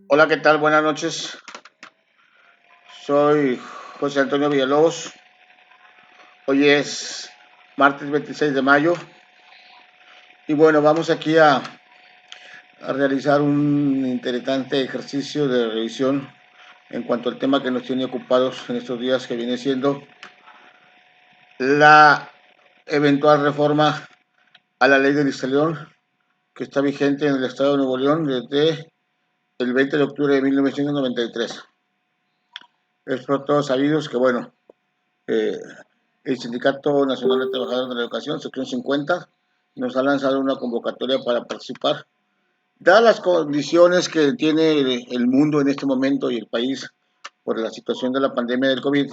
Hola, ¿qué tal? Buenas noches. Soy José Antonio Villalobos. Hoy es martes 26 de mayo y bueno, vamos aquí a realizar un interesante ejercicio de revisión en cuanto al tema que nos tiene ocupados en estos días, que viene siendo la eventual reforma a la ley del León, que está vigente en el estado de Nuevo León desde el 20 de octubre de 1993. Es por todos sabidos que, bueno, eh, el Sindicato Nacional de Trabajadores de la Educación, sección 50, nos ha lanzado una convocatoria para participar. Dadas las condiciones que tiene el mundo en este momento y el país por la situación de la pandemia del COVID,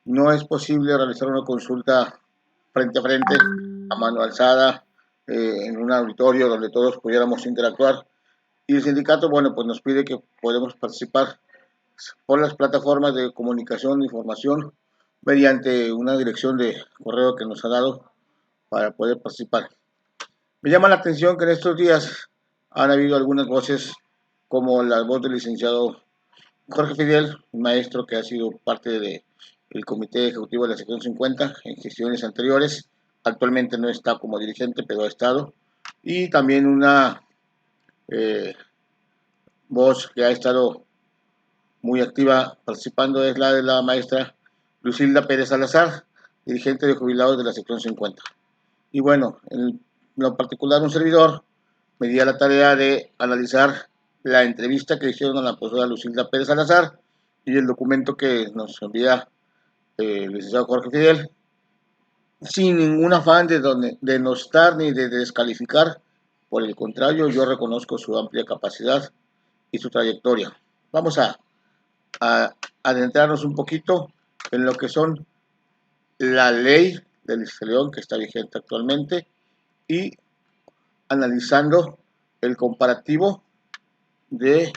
no es posible realizar una consulta frente a frente, a mano alzada, en un auditorio donde todos pudiéramos interactuar. Y el sindicato, bueno, pues nos pide que podamos participar por las plataformas de comunicación e información mediante una dirección de correo que nos ha dado para poder participar. Me llama la atención que en estos días han habido algunas voces, como la voz del licenciado Jorge Fidel, un maestro que ha sido parte del comité ejecutivo de la sección 50 en gestiones anteriores. Actualmente no está como dirigente, pero ha estado. Y también una eh, voz que ha estado muy activa participando es la de la maestra Lucilda Pérez Salazar, dirigente de jubilados de la sección 50. Y bueno, en lo particular un servidor me di a la tarea de analizar la entrevista que hicieron a la profesora Lucilda Pérez Salazar y el documento que nos envía el licenciado Jorge Fidel, sin ningún afán de denostar ni de descalificar. Por el contrario, yo reconozco su amplia capacidad y su trayectoria. Vamos a adentrarnos un poquito en lo que son la ley del León que está vigente actualmente y analizando el comparativo de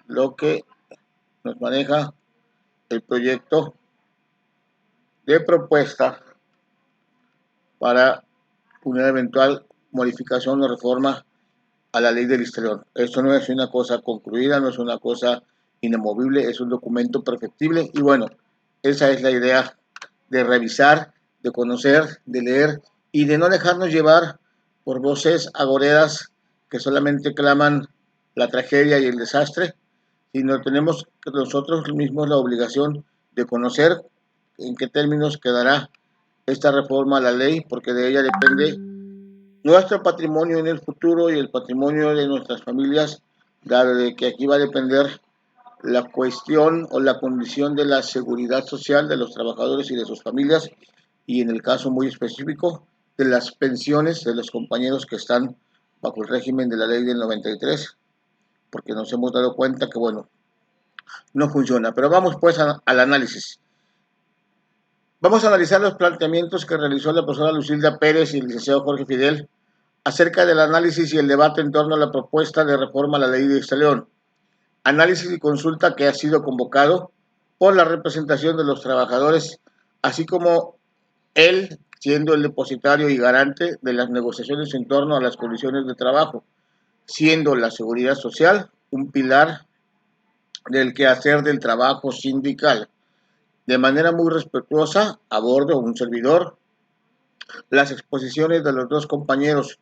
lo que nos maneja el proyecto de propuesta para una eventual modificación o reforma a la ley del León. Esto no es una cosa concluida, no es una cosa inamovible, es un documento perfectible y bueno, esa es la idea de revisar, de conocer, de leer y de no dejarnos llevar por voces agoreras que solamente claman la tragedia y el desastre, sino tenemos nosotros mismos la obligación de conocer en qué términos quedará esta reforma a la ley, porque de ella depende nuestro patrimonio en el futuro y el patrimonio de nuestras familias, dado de que aquí va a depender la cuestión o la condición de la seguridad social de los trabajadores y de sus familias, y en el caso muy específico de las pensiones de los compañeros que están bajo el régimen de la ley del 93, porque nos hemos dado cuenta que, bueno, no funciona. Pero vamos pues al análisis. Vamos a analizar los planteamientos que realizó la profesora Lucilda Pérez y el licenciado Jorge Fidel acerca del análisis y el debate en torno a la propuesta de reforma a la ley de León. Análisis y consulta que ha sido convocado por la representación de los trabajadores, así como él siendo el depositario y garante de las negociaciones en torno a las condiciones de trabajo, siendo la seguridad social un pilar del quehacer del trabajo sindical. De manera muy respetuosa, abordo un servidor las exposiciones de los dos compañeros.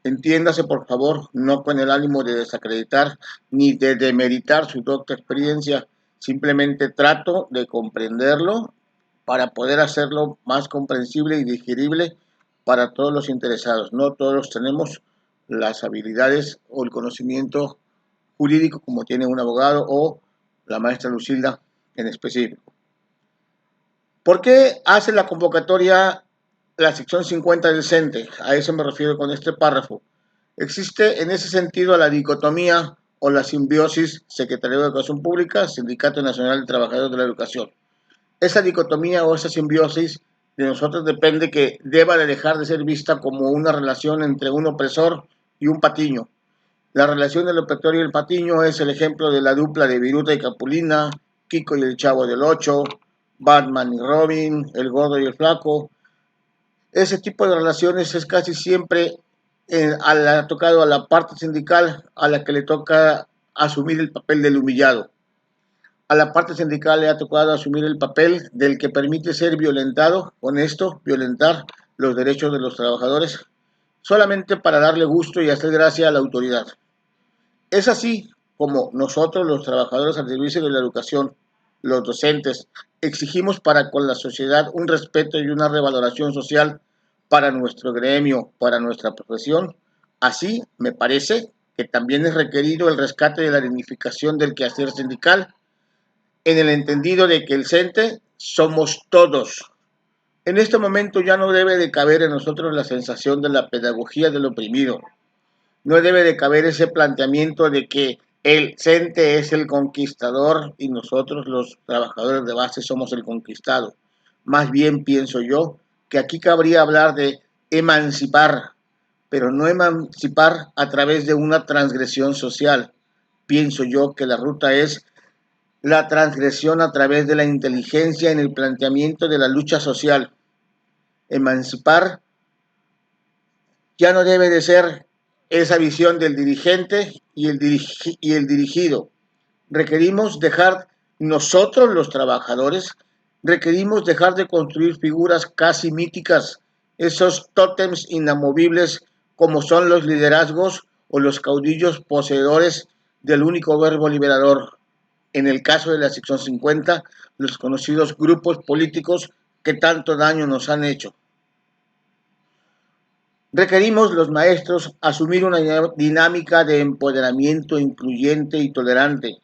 Entiéndase, por favor, no con el ánimo de desacreditar ni de demeritar su docta experiencia. Simplemente trato de comprenderlo para poder hacerlo más comprensible y digerible para todos los interesados. No todos tenemos las habilidades o el conocimiento jurídico como tiene un abogado o la maestra Lucilda en específico. ¿Por qué hace la convocatoria la sección 50 del CENTE? A eso me refiero con este párrafo. Existe en ese sentido la dicotomía o la simbiosis Secretaría de Educación Pública, Sindicato Nacional de Trabajadores de la Educación. Esa dicotomía o esa simbiosis de nosotros depende que deba de dejar de ser vista como una relación entre un opresor y un patiño. La relación del opresor y el patiño es el ejemplo de la dupla de Viruta y Capulina, Kiko y el Chavo del Ocho, Batman y Robin, el gordo y el flaco. Ese tipo de relaciones es casi siempre tocado a la parte sindical a la que le toca asumir el papel del humillado. A la parte sindical le ha tocado asumir el papel del que permite ser violentado, honesto, violentar los derechos de los trabajadores, solamente para darle gusto y hacer gracia a la autoridad. Es así como nosotros, los trabajadores al servicio de la educación, los docentes, exigimos para con la sociedad un respeto y una revaloración social para nuestro gremio, para nuestra profesión. Así, me parece que también es requerido el rescate de la dignificación del quehacer sindical, en el entendido de que el CENTE somos todos. En este momento ya no debe de caber en nosotros la sensación de la pedagogía del oprimido. No debe de caber ese planteamiento de que el CENTE es el conquistador y nosotros los trabajadores de base somos el conquistado. Más bien pienso yo que aquí cabría hablar de emancipar, pero no emancipar a través de una transgresión social. Pienso yo que la ruta es la transgresión a través de la inteligencia en el planteamiento de la lucha social. Emancipar ya no debe de ser esa visión del dirigente y el dirigido. Requerimos dejar nosotros los trabajadores, requerimos dejar de construir figuras casi míticas, esos tótems inamovibles como son los liderazgos o los caudillos poseedores del único verbo liberador. En el caso de la sección 50, los conocidos grupos políticos que tanto daño nos han hecho. Requerimos los maestros asumir una dinámica de empoderamiento incluyente y tolerante,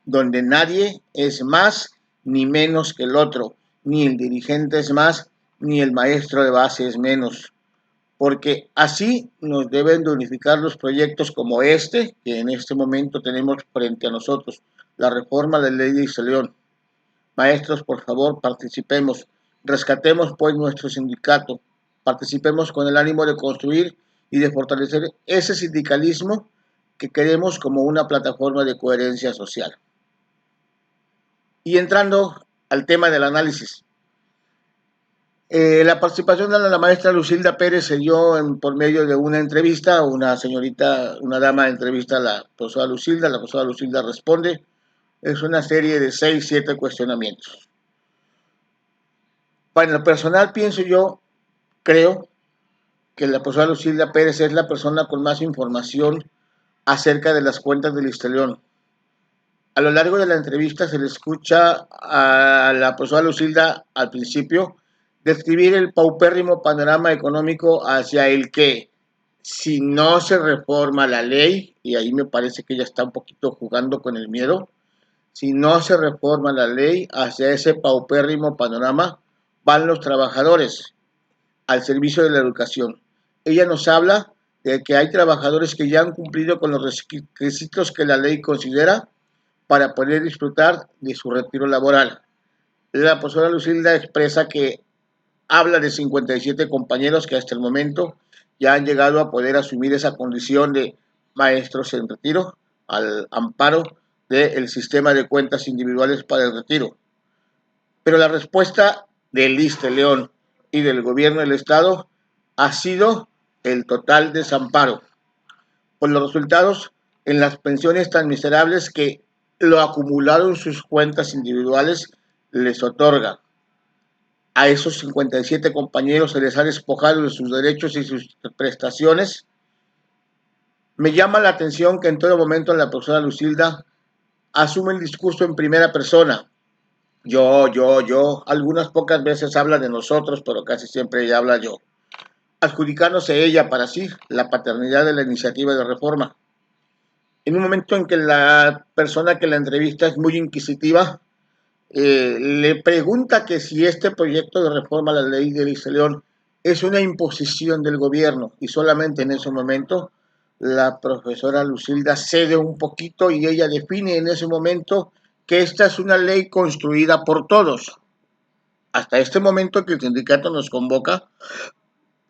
donde nadie es más ni menos que el otro, ni el dirigente es más, ni el maestro de base es menos, porque así nos deben de unificar los proyectos como este, que en este momento tenemos frente a nosotros, la reforma de la ley de León. Maestros, por favor, participemos, rescatemos pues nuestro sindicato, participemos con el ánimo de construir y de fortalecer ese sindicalismo que queremos como una plataforma de coherencia social. Y entrando al tema del análisis, la participación de la maestra Lucilda Pérez se dio por medio de una entrevista, una señorita, una dama entrevista a la profesora Lucilda responde, es una serie de 6, 7 cuestionamientos. Para el personal pienso yo, creo que la profesora Lucilda Pérez es la persona con más información acerca de las cuentas del León. A lo largo de la entrevista se le escucha a la profesora Lucilda al principio describir el paupérrimo panorama económico hacia el que, si no se reforma la ley, y ahí me parece que ella está un poquito jugando con el miedo, si no se reforma la ley, hacia ese paupérrimo panorama van los trabajadores al servicio de la educación. Ella nos habla de que hay trabajadores que ya han cumplido con los requisitos que la ley considera para poder disfrutar de su retiro laboral. La profesora Lucilda expresa que habla de 57 compañeros que hasta el momento ya han llegado a poder asumir esa condición de maestros en retiro al amparo del sistema de cuentas individuales para el retiro. Pero la respuesta del León y del gobierno del Estado ha sido el total desamparo por los resultados en las pensiones tan miserables que lo acumulado en sus cuentas individuales les otorga. A esos 57 compañeros se les ha despojado de sus derechos y sus prestaciones. Me llama la atención que en todo momento la profesora Lucilda asume el discurso en primera persona. Yo. Algunas pocas veces habla de nosotros, pero casi siempre ella habla yo. Adjudicándose ella para sí la paternidad de la iniciativa de reforma. En un momento en que la persona que la entrevista es muy inquisitiva, le pregunta que si este proyecto de reforma a la ley de León es una imposición del gobierno, y solamente en ese momento la profesora Lucilda cede un poquito y ella define en ese momento que esta es una ley construida por todos. Hasta este momento que el sindicato nos convoca,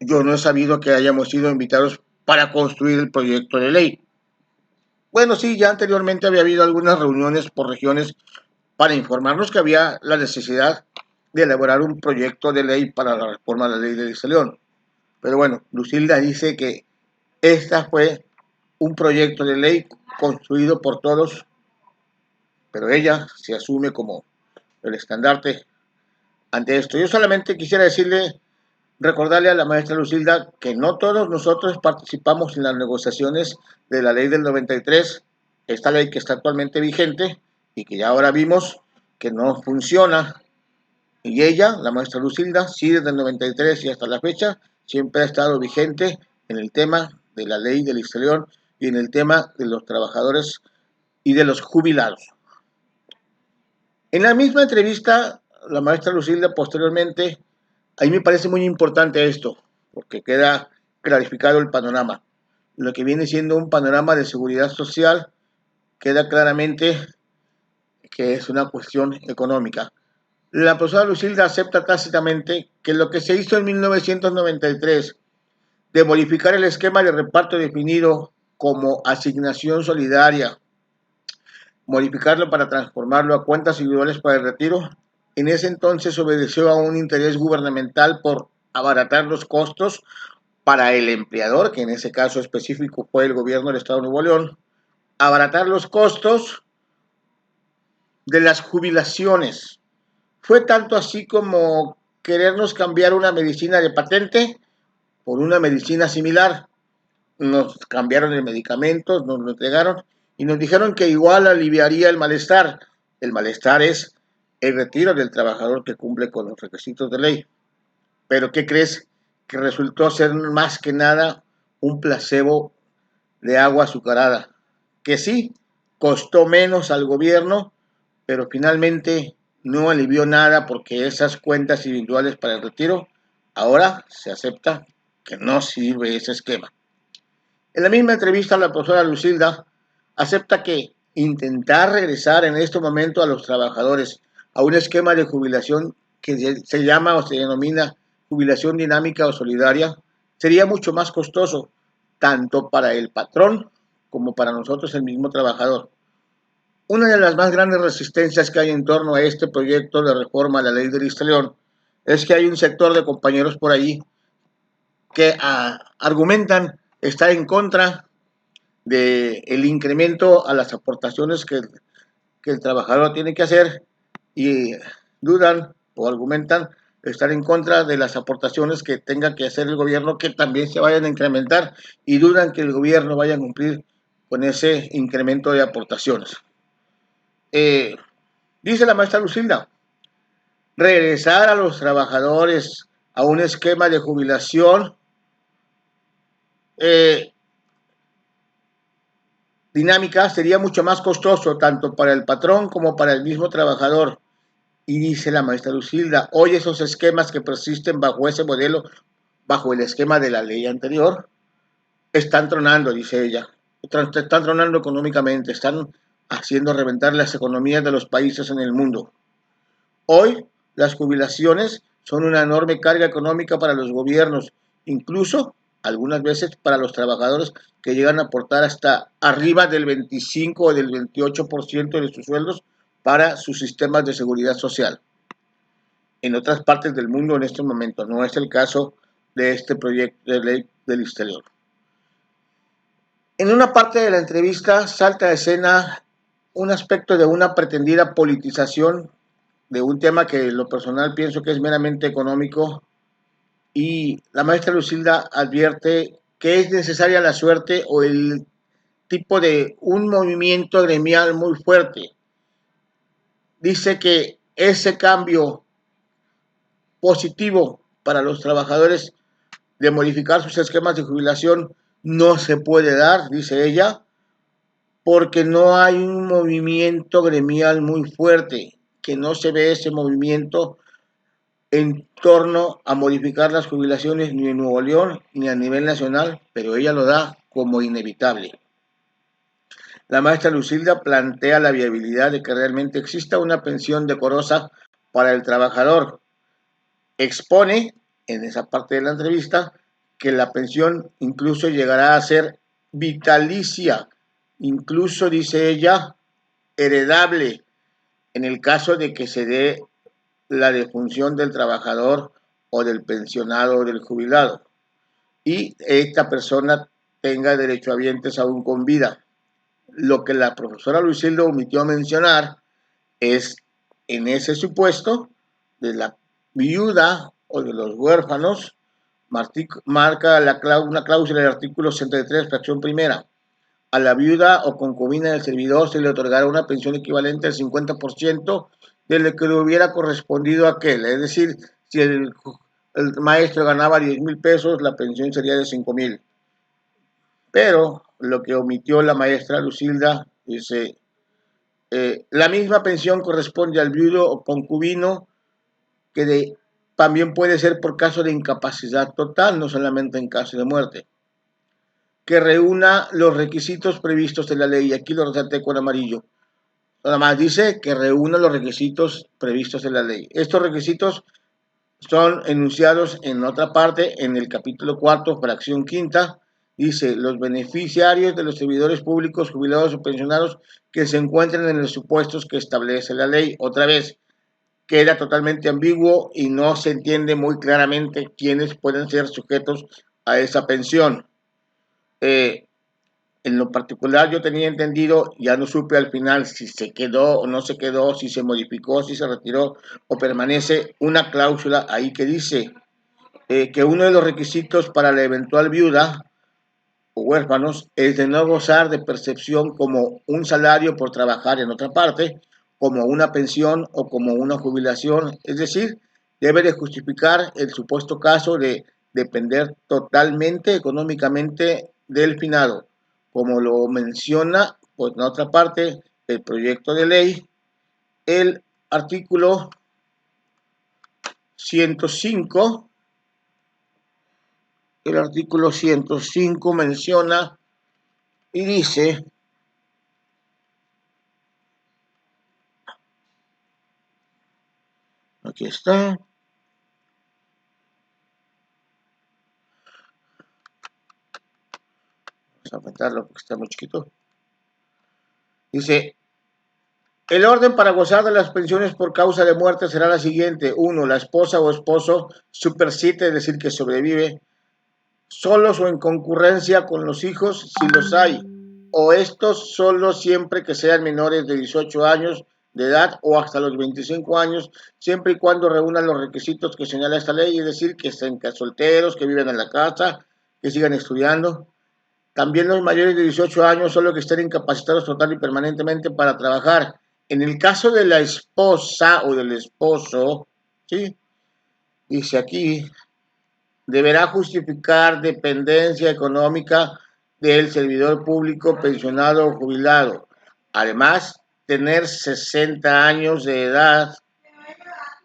yo no he sabido que hayamos sido invitados para construir el proyecto de ley. Bueno, sí, ya anteriormente había habido algunas reuniones por regiones para informarnos que había la necesidad de elaborar un proyecto de ley para la reforma de la ley de León. Pero bueno, Lucilda dice que esta fue un proyecto de ley construido por todos, pero ella se asume como el estandarte ante esto. Yo solamente quisiera recordarle a la maestra Lucilda que no todos nosotros participamos en las negociaciones de la ley del 93, esta ley que está actualmente vigente y que ya ahora vimos que no funciona. Y ella, la maestra Lucilda, sí desde el 93 y hasta la fecha, siempre ha estado vigente en el tema de la ley del exterior y en el tema de los trabajadores y de los jubilados. En la misma entrevista, la maestra Lucilda posteriormente, a mí me parece muy importante esto, porque queda clarificado el panorama. Lo que viene siendo un panorama de seguridad social queda claramente que es una cuestión económica. La profesora Lucilda acepta tácitamente que lo que se hizo en 1993 de modificar el esquema de reparto definido como asignación solidaria, modificarlo para transformarlo a cuentas individuales para el retiro, en ese entonces obedeció a un interés gubernamental por abaratar los costos para el empleador, que en ese caso específico fue el gobierno del Estado de Nuevo León, abaratar los costos de las jubilaciones. Fue tanto así como querernos cambiar una medicina de patente por una medicina similar. Nos cambiaron el medicamento, nos lo entregaron y nos dijeron que igual aliviaría el malestar. El malestar es el retiro del trabajador que cumple con los requisitos de ley. Pero ¿qué crees? Que resultó ser más que nada un placebo de agua azucarada, que sí costó menos al gobierno, pero finalmente no alivió nada porque esas cuentas individuales para el retiro ahora se acepta que no sirve ese esquema. En la misma entrevista, la profesora Lucilda acepta que intentar regresar en este momento a los trabajadores a un esquema de jubilación que se llama o se denomina jubilación dinámica o solidaria sería mucho más costoso, tanto para el patrón como para nosotros el mismo trabajador. Una de las más grandes resistencias que hay en torno a este proyecto de reforma a la ley del León es que hay un sector de compañeros por ahí que argumentan estar en contra del incremento a las aportaciones que el trabajador tiene que hacer y dudan o argumentan estar en contra de las aportaciones que tenga que hacer el gobierno que también se vayan a incrementar y dudan que el gobierno vaya a cumplir con ese incremento de aportaciones. Dice la maestra Lucilda, regresar a los trabajadores a un esquema de jubilación dinámica sería mucho más costoso tanto para el patrón como para el mismo trabajador. Y dice la maestra Lucilda, hoy esos esquemas que persisten bajo ese modelo, bajo el esquema de la ley anterior, están tronando, dice ella. Están tronando económicamente, están haciendo reventar las economías de los países en el mundo. Hoy las jubilaciones son una enorme carga económica para los gobiernos, incluso algunas veces para los trabajadores que llegan a aportar hasta arriba del 25 o del 28% de sus sueldos para sus sistemas de seguridad social. En otras partes del mundo en este momento no es el caso de este proyecto de ley del exterior. En una parte de la entrevista salta a escena un aspecto de una pretendida politización de un tema que en lo personal pienso que es meramente económico y la maestra Lucilda advierte que es necesaria la suerte o el tipo de un movimiento gremial muy fuerte. Dice que ese cambio positivo para los trabajadores de modificar sus esquemas de jubilación no se puede dar, dice ella, porque no hay un movimiento gremial muy fuerte, que no se ve ese movimiento en torno a modificar las jubilaciones ni en Nuevo León ni a nivel nacional, pero ella lo da como inevitable. La maestra Lucilda plantea la viabilidad de que realmente exista una pensión decorosa para el trabajador. Expone en esa parte de la entrevista que la pensión incluso llegará a ser vitalicia, incluso dice ella, heredable en el caso de que se dé la defunción del trabajador o del pensionado o del jubilado. Y esta persona tenga derechohabientes aún con vida. Lo que la profesora Luisilda omitió mencionar es, en ese supuesto de la viuda o de los huérfanos, marca una cláusula del artículo 63, fracción primera. A la viuda o concubina del servidor se le otorgará una pensión equivalente al 50% de lo que le hubiera correspondido a aquel. Es decir, si el maestro ganaba 10,000 pesos, la pensión sería de 5,000. Pero lo que omitió la maestra Lucilda dice, la misma pensión corresponde al viudo o concubino también puede ser por caso de incapacidad total, no solamente en caso de muerte, que reúna los requisitos previstos en la ley. Aquí lo resalté con amarillo. Nada más dice que reúna los requisitos previstos en la ley. Estos requisitos son enunciados en otra parte, en el capítulo 4, fracción quinta. Dice, los beneficiarios de los servidores públicos, jubilados o pensionados que se encuentren en los supuestos que establece la ley. Otra vez, queda totalmente ambiguo y no se entiende muy claramente quiénes pueden ser sujetos a esa pensión. En lo particular yo tenía entendido, ya no supe al final si se quedó o no se quedó, si se modificó, si se retiró o permanece una cláusula ahí que dice que uno de los requisitos para la eventual viuda o huérfanos es de no gozar de percepción como un salario por trabajar en otra parte, como una pensión o como una jubilación, es decir, debe de justificar el supuesto caso de depender totalmente económicamente del finado, como lo menciona, pues, en otra parte, el proyecto de ley, el artículo 105. El artículo 105 menciona y dice, aquí está, vamos a aumentarlo porque está muy chiquito, dice, el orden para gozar de las pensiones por causa de muerte será la siguiente. 1. La esposa o esposo supersiste, es decir, que sobrevive, solos o en concurrencia con los hijos, si los hay, o estos solo siempre que sean menores de 18 años de edad o hasta los 25 años, siempre y cuando reúnan los requisitos que señala esta ley, es decir, que estén solteros, que viven en la casa, que sigan estudiando. También los mayores de 18 años, solo que estén incapacitados total y permanentemente para trabajar. En el caso de la esposa o del esposo, ¿sí? Dice aquí, deberá justificar dependencia económica del servidor público pensionado o jubilado. Además, tener 60 años de edad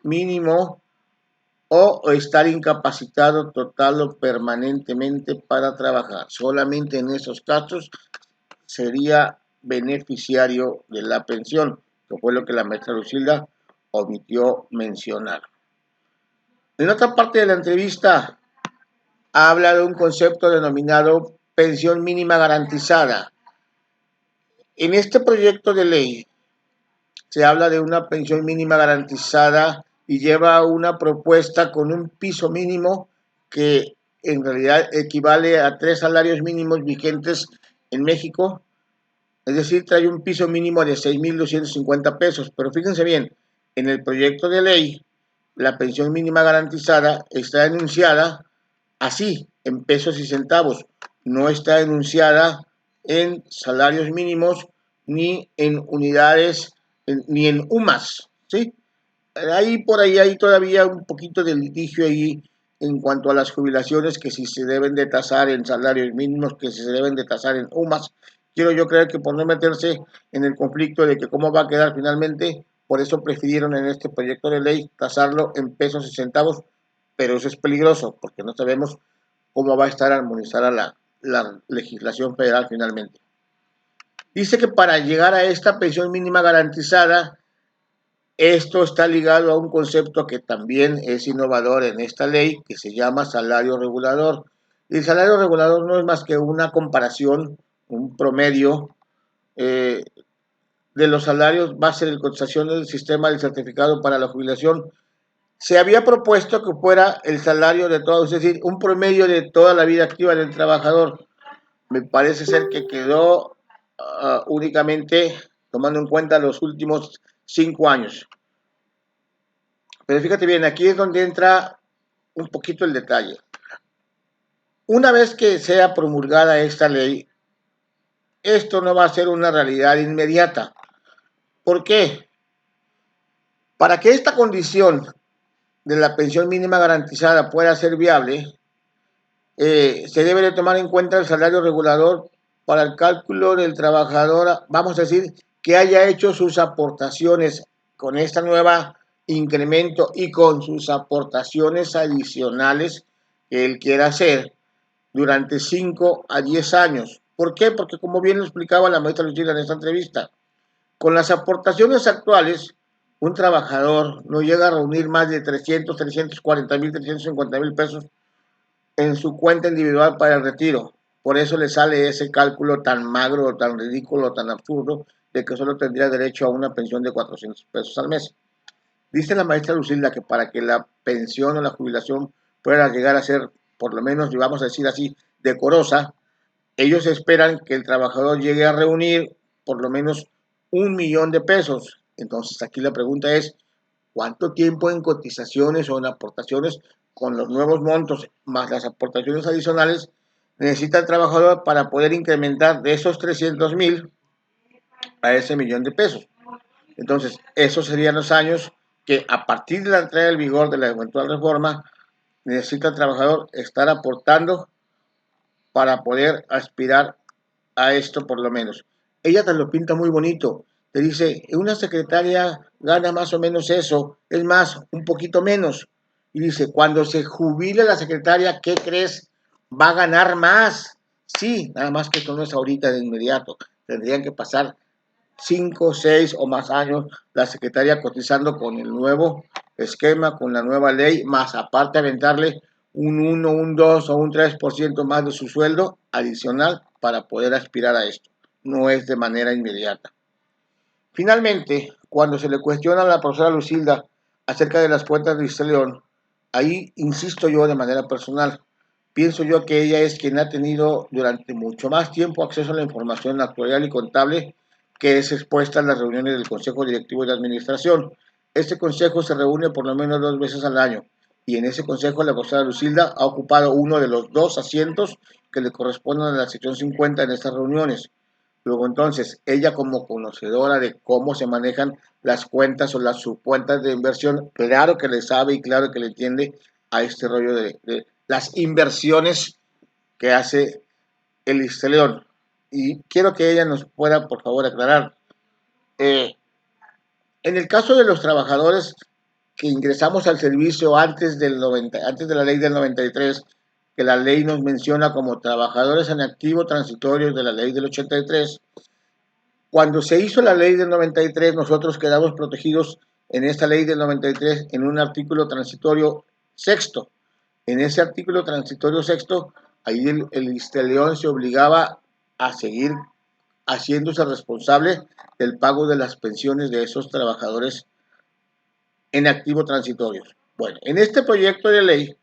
mínimo o estar incapacitado total o permanentemente para trabajar. Solamente en esos casos sería beneficiario de la pensión, que fue lo que la maestra Lucilda omitió mencionar. En otra parte de la entrevista habla de un concepto denominado pensión mínima garantizada. En este proyecto de ley se habla de una pensión mínima garantizada y lleva una propuesta con un piso mínimo que en realidad equivale a 3 salarios mínimos vigentes en México. Es decir, trae un piso mínimo de 6,250 pesos. Pero fíjense bien, en el proyecto de ley, la pensión mínima garantizada está enunciada así, en pesos y centavos. No está enunciada en salarios mínimos, ni en unidades, ni en UMAS, ¿sí? Ahí por ahí hay todavía un poquito de litigio ahí en cuanto a las jubilaciones, que si se deben de tasar en salarios mínimos, que si se deben de tasar en UMAS. Quiero yo creer que por no meterse en el conflicto de que cómo va a quedar finalmente, por eso prefirieron en este proyecto de ley tasarlo en pesos y centavos, pero eso es peligroso porque no sabemos cómo va a estar armonizada la legislación federal finalmente. Dice que para llegar a esta pensión mínima garantizada, esto está ligado a un concepto que también es innovador en esta ley, que se llama salario regulador. Y el salario regulador no es más que una comparación, un promedio eh, de los salarios base de cotización del sistema del certificado para la jubilación. Se había propuesto que fuera el salario de todos, es decir, un promedio de toda la vida activa del trabajador. me parece ser que quedó únicamente tomando en cuenta los últimos 5 años. Pero fíjate bien, aquí es donde entra un poquito el detalle. Una vez que sea promulgada esta ley, esto no va a ser una realidad inmediata. ¿Por qué? Para que esta condición de la pensión mínima garantizada pueda ser viable, se debe de tomar en cuenta el salario regulador para el cálculo del trabajador, vamos a decir, que haya hecho sus aportaciones con esta nueva incremento y con sus aportaciones adicionales que él quiera hacer durante 5 a 10 años. ¿Por qué? Porque como bien lo explicaba la maestra Lucila en esta entrevista, con las aportaciones actuales, un trabajador no llega a reunir más de 340,000, 350,000 pesos en su cuenta individual para el retiro. Por eso le sale ese cálculo tan magro, tan ridículo, tan absurdo, de que solo tendría derecho a una pensión de 400 pesos al mes. Dice la maestra Lucilda que para que la pensión o la jubilación pueda llegar a ser, por lo menos, vamos a decir así, decorosa, ellos esperan que el trabajador llegue a reunir por lo menos 1 millón de pesos. Entonces aquí la pregunta es, ¿cuánto tiempo en cotizaciones o en aportaciones con los nuevos montos más las aportaciones adicionales necesita el trabajador para poder incrementar de esos 300,000 a ese 1 millón de pesos? Entonces, esos serían los años que a partir de la entrada en vigor de la eventual reforma necesita el trabajador estar aportando para poder aspirar a esto por lo menos. Ella te lo pinta muy bonito. Te dice, una secretaria gana más o menos eso, es más, un poquito menos. Y dice, cuando se jubile la secretaria, ¿qué crees? Va a ganar más. Sí, nada más que esto no es ahorita de inmediato. Tendrían que pasar 5, 6 o más años la secretaria cotizando con el nuevo esquema, con la nueva ley, más aparte aventarle un 1, un 2 o un 3% más de su sueldo adicional para poder aspirar a esto. No es de manera inmediata. Finalmente, cuando se le cuestiona a la profesora Lucilda acerca de las cuentas de Isla León, ahí insisto yo de manera personal. Pienso yo que ella es quien ha tenido durante mucho más tiempo acceso a la información actuarial y contable que es expuesta en las reuniones del Consejo Directivo de Administración. Este consejo se reúne por lo menos 2 veces al año y en ese consejo la profesora Lucilda ha ocupado uno de los 2 asientos que le corresponden a la sección 50 en estas reuniones. Luego entonces, ella como conocedora de cómo se manejan las cuentas o las subcuentas de inversión, claro que le sabe y claro que le entiende a este rollo de las inversiones que hace el León. Y quiero que ella nos pueda, por favor, aclarar. Eh, en el caso de los trabajadores que ingresamos al servicio antes de la ley del 93, que la ley nos menciona como trabajadores en activo transitorios de la ley del 83, cuando se hizo la ley del 93, nosotros quedamos protegidos en esta ley del 93 en un artículo transitorio sexto. En ese artículo transitorio sexto, ahí el León se obligaba a seguir haciéndose responsable del pago de las pensiones de esos trabajadores en activo transitorios. Bueno, en este proyecto de ley,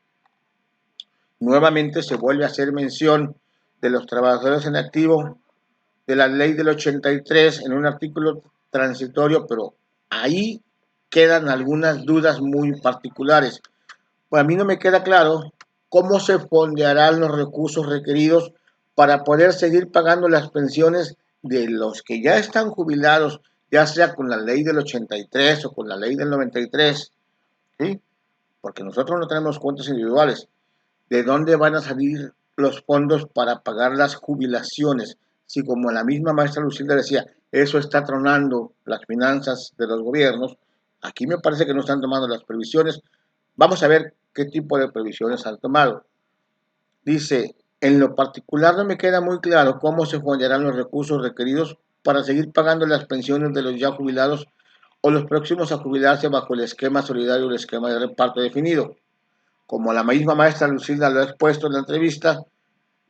nuevamente se vuelve a hacer mención de los trabajadores en activo de la ley del 83 en un artículo transitorio, pero ahí quedan algunas dudas muy particulares. Pues a mí no me queda claro cómo se fondearán los recursos requeridos para poder seguir pagando las pensiones de los que ya están jubilados, ya sea con la ley del 83 o con la ley del 93, ¿sí? Porque nosotros no tenemos cuentas individuales. ¿De dónde van a salir los fondos para pagar las jubilaciones? Si como la misma maestra Lucilda decía, eso está tronando las finanzas de los gobiernos, aquí me parece que no están tomando las previsiones. Vamos a ver qué tipo de previsiones han tomado. Dice, en lo particular no me queda muy claro cómo se fondearán los recursos requeridos para seguir pagando las pensiones de los ya jubilados o los próximos a jubilarse bajo el esquema solidario o el esquema de reparto definido. Como la misma maestra Lucilda lo ha expuesto en la entrevista,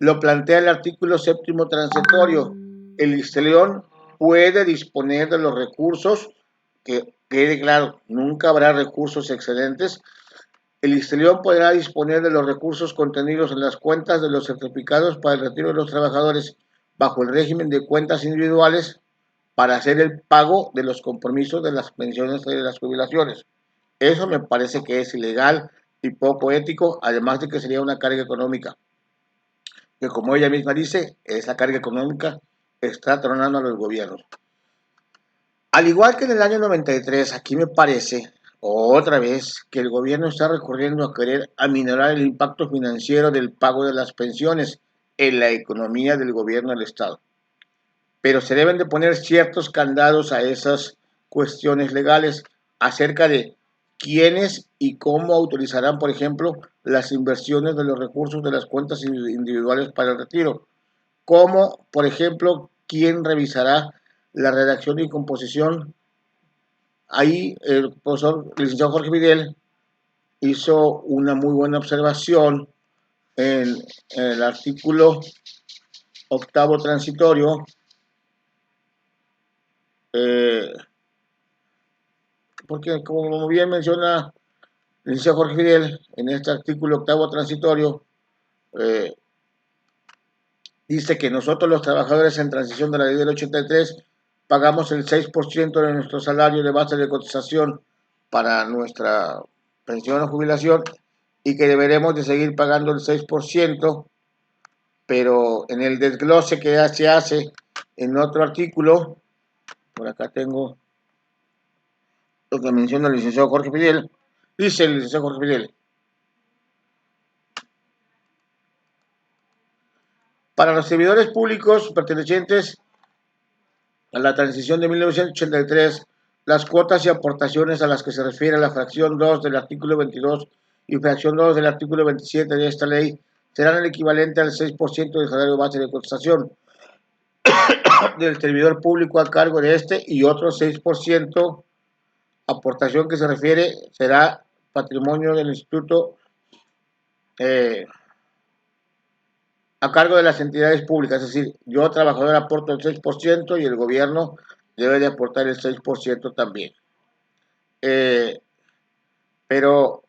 lo plantea el artículo séptimo transitorio. El León puede disponer de los recursos, que quede claro, nunca habrá recursos excedentes, El ISSSTELION podrá disponer de los recursos contenidos en las cuentas de los certificados para el retiro de los trabajadores bajo el régimen de cuentas individuales para hacer el pago de los compromisos de las pensiones y de las jubilaciones. Eso me parece que es ilegal y poco ético, además de que sería una carga económica, que como ella misma dice, esa carga económica está tronando a los gobiernos. Al igual que en el año 93, aquí me parece, otra vez, que el gobierno está recurriendo a querer aminorar el impacto financiero del pago de las pensiones en la economía del gobierno del Estado. Pero se deben de poner ciertos candados a esas cuestiones legales acerca de quiénes y cómo autorizarán, por ejemplo, las inversiones de los recursos de las cuentas individuales para el retiro. Cómo, por ejemplo, quién revisará la redacción y composición. Ahí el profesor el licenciado Jorge Fidel hizo una muy buena observación en el artículo octavo transitorio, eh, porque como bien menciona el licenciado Jorge Fidel en este artículo octavo transitorio, eh, dice que nosotros los trabajadores en transición de la ley del 83 pagamos el 6% de nuestro salario de base de cotización para nuestra pensión o jubilación y que deberemos de seguir pagando el 6%, pero en el desglose que se hace en otro artículo, por acá tengo lo que menciona el licenciado Jorge Fidel, dice el licenciado Jorge Fidel, para los servidores públicos pertenecientes a la transición de 1983, las cuotas y aportaciones a las que se refiere la fracción 2 del artículo 22 y fracción 2 del artículo 27 de esta ley serán el equivalente al 6% del salario base de cotización del servidor público a cargo de este y otro 6% aportación que se refiere será patrimonio del instituto eh, a cargo de las entidades públicas, es decir, yo trabajador aporto el 6% y el gobierno debe de aportar el 6% también. Eh, pero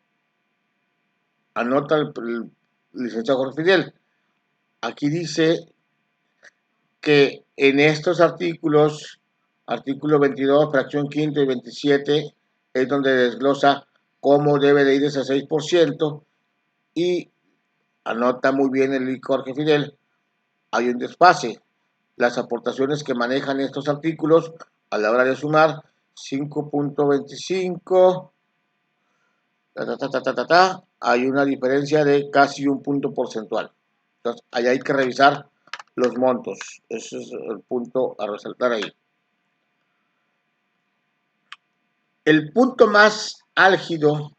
anota el licenciado Jorge Fidel, aquí dice que en estos artículos, artículo 22, fracción quinta y 27, es donde desglosa cómo debe de ir ese 6% y anota muy bien el Jorge Fidel, hay un desfase. Las aportaciones que manejan estos artículos a la hora de sumar 5.25, hay una diferencia de casi un punto porcentual. Entonces, ahí hay que revisar los montos. Ese es el punto a resaltar ahí. El punto más álgido,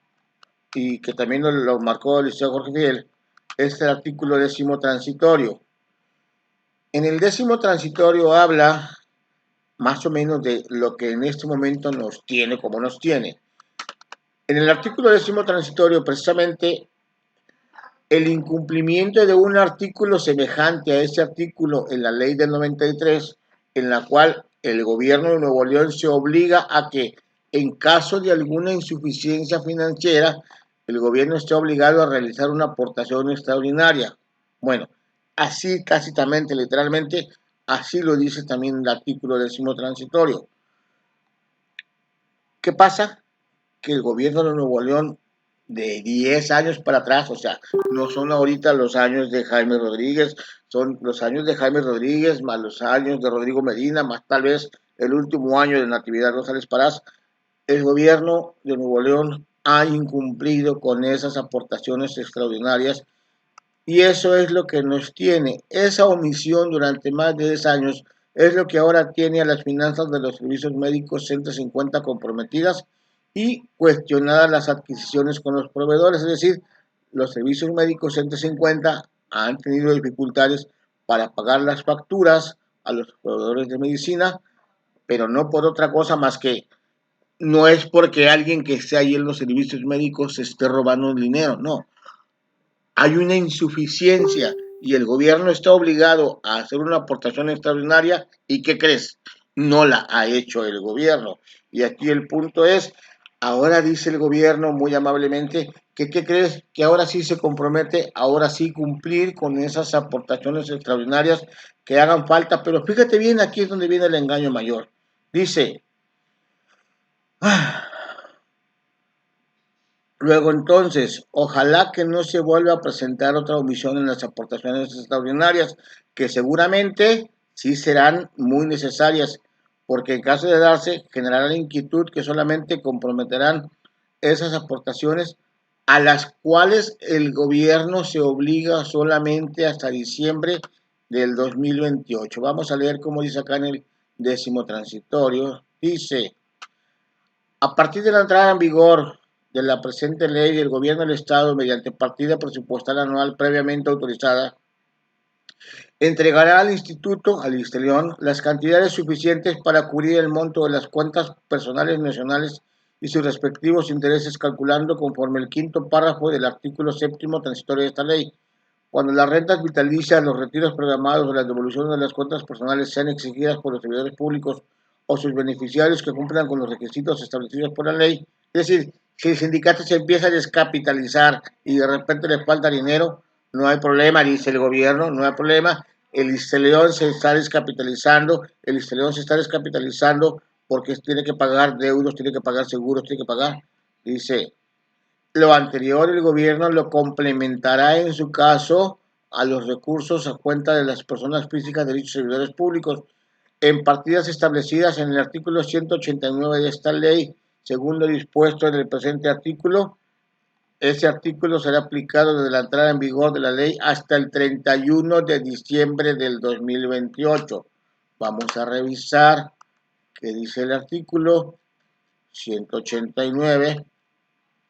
y que también lo marcó el licenciado Jorge Fidel, es el artículo 10º transitorio. En el 10º transitorio habla más o menos de lo que en este momento nos tiene como nos tiene. En el artículo 10º transitorio, precisamente, el incumplimiento de un artículo semejante a ese artículo en la ley del 93, en la cual el gobierno de Nuevo León se obliga a que en caso de alguna insuficiencia financiera, el gobierno esté obligado a realizar una aportación extraordinaria. Bueno, así tácitamente, literalmente, así lo dice también el artículo 10º transitorio. ¿Qué pasa? Que el gobierno de Nuevo León de 10 años para atrás, o sea, no son ahorita los años de Jaime Rodríguez, son los años de Jaime Rodríguez, más los años de Rodrigo Medina, más tal vez el último año de Natividad González Parás, el gobierno de Nuevo León ha incumplido con esas aportaciones extraordinarias y eso es lo que nos tiene. Esa omisión durante más de 10 años es lo que ahora tiene a las finanzas de los servicios médicos 150 comprometidas y cuestionadas las adquisiciones con los proveedores. Es decir, los servicios médicos 150 han tenido dificultades para pagar las facturas a los proveedores de medicina, pero no por otra cosa más que no es porque alguien que esté ahí en los servicios médicos se esté robando dinero, no, hay una insuficiencia y el gobierno está obligado a hacer una aportación extraordinaria y ¿qué crees? No la ha hecho el gobierno. Y aquí el punto es, Ahora dice el gobierno muy amablemente que, ¿qué crees? Que ahora sí se compromete, ahora sí cumplir con esas aportaciones extraordinarias que hagan falta, pero fíjate bien, aquí es donde viene el engaño mayor. Dice, ah, luego entonces, ojalá que no se vuelva a presentar otra omisión en las aportaciones extraordinarias, que seguramente sí serán muy necesarias, porque en caso de darse, generarán inquietud que solamente comprometerán esas aportaciones a las cuales el gobierno se obliga solamente hasta diciembre del 2028. Vamos a leer cómo dice acá en el 10º transitorio. Dice, a partir de la entrada en vigor de la presente ley, el Gobierno del Estado, mediante partida presupuestal anual previamente autorizada, entregará al Instituto, al ISSSTELION, las cantidades suficientes para cubrir el monto de las cuentas personales nacionales y sus respectivos intereses, calculando conforme el quinto párrafo del artículo 7º transitorio de esta ley. Cuando las rentas vitalicias, los retiros programados o las devoluciones de las cuentas personales sean exigidas por los servidores públicos o sus beneficiarios que cumplan con los requisitos establecidos por la ley, es decir, si el sindicato se empieza a descapitalizar y de repente le falta dinero, no hay problema, dice el gobierno, no hay problema, el ISSSTELION se está descapitalizando, el ISSSTELION se está descapitalizando porque tiene que pagar deudos, tiene que pagar seguros, tiene que pagar, dice, lo anterior, el gobierno lo complementará en su caso a los recursos a cuenta de las personas físicas de dichos servidores públicos en partidas establecidas en el artículo 189 de esta ley, según lo dispuesto en el presente artículo. Ese artículo será aplicado desde la entrada en vigor de la ley hasta el 31 de diciembre del 2028. Vamos a revisar qué dice el artículo 189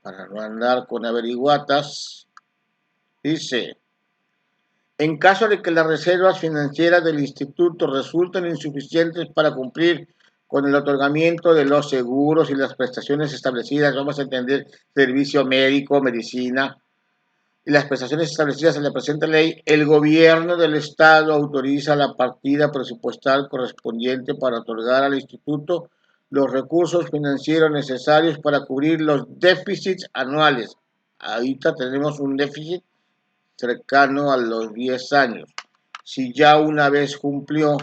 para no andar con averiguatas. Dice, en caso de que las reservas financieras del instituto resulten insuficientes para cumplir con el otorgamiento de los seguros y las prestaciones establecidas, vamos a entender servicio médico, medicina, y las prestaciones establecidas en la presente ley, el gobierno del Estado autoriza la partida presupuestal correspondiente para otorgar al instituto los recursos financieros necesarios para cubrir los déficits anuales. Ahorita tenemos un déficit cercano a los 10 años. Si ya una vez cumplió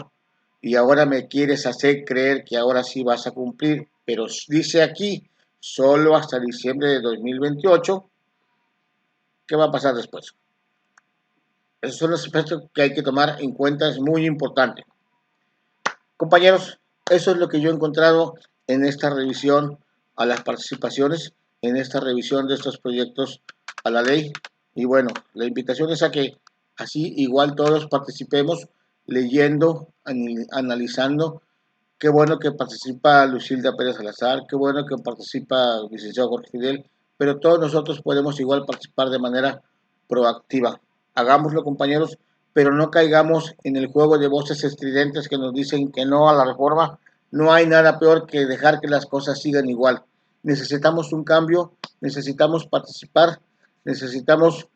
y ahora me quieres hacer creer que ahora sí vas a cumplir, pero dice aquí solo hasta diciembre de 2028, ¿qué va a pasar después? Esos son los aspectos que hay que tomar en cuenta, es muy importante. Compañeros, eso es lo que yo he encontrado en esta revisión a las participaciones, en esta revisión de estos proyectos a la ley. Y bueno, la invitación es a que así igual todos participemos leyendo, analizando. Qué bueno que participa Lucilda Pérez Salazar, qué bueno que participa el licenciado Jorge Fidel, pero todos nosotros podemos igual participar de manera proactiva. Hagámoslo, compañeros, pero no caigamos en el juego de voces estridentes que nos dicen que no a la reforma. No hay nada peor que dejar que las cosas sigan igual. Necesitamos un cambio, necesitamos participar, necesitamos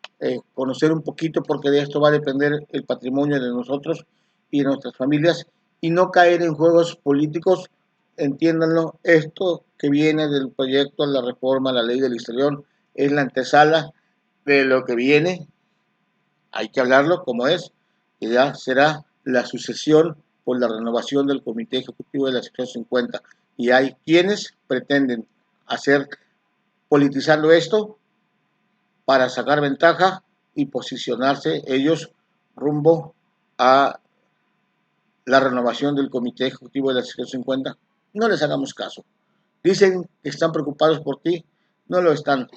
conocer un poquito porque de esto va a depender el patrimonio de nosotros y de nuestras familias y no caer en juegos políticos. Entiéndanlo, esto que viene del proyecto de la reforma a la ley del exterior es la antesala de lo que viene, hay que hablarlo como es, que ya será la sucesión por la renovación del Comité Ejecutivo de la sección 50. Y hay quienes pretenden hacer politizando esto para sacar ventaja y posicionarse ellos rumbo a la renovación del Comité Ejecutivo de la sección 50. No les hagamos caso. Dicen que están preocupados por ti, no lo están.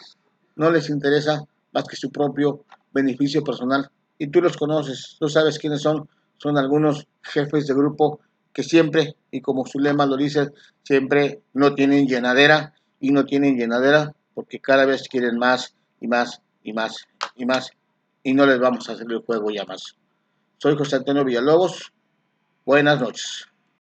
No les interesa más que su propio beneficio personal. Y tú los conoces, tú sabes quiénes son. Son algunos jefes de grupo que siempre, y como su lema lo dice, siempre no tienen llenadera y no tienen llenadera porque cada vez quieren más y más y más y más y no les vamos a hacer el juego ya más. Soy José Antonio Villalobos. Buenas noches.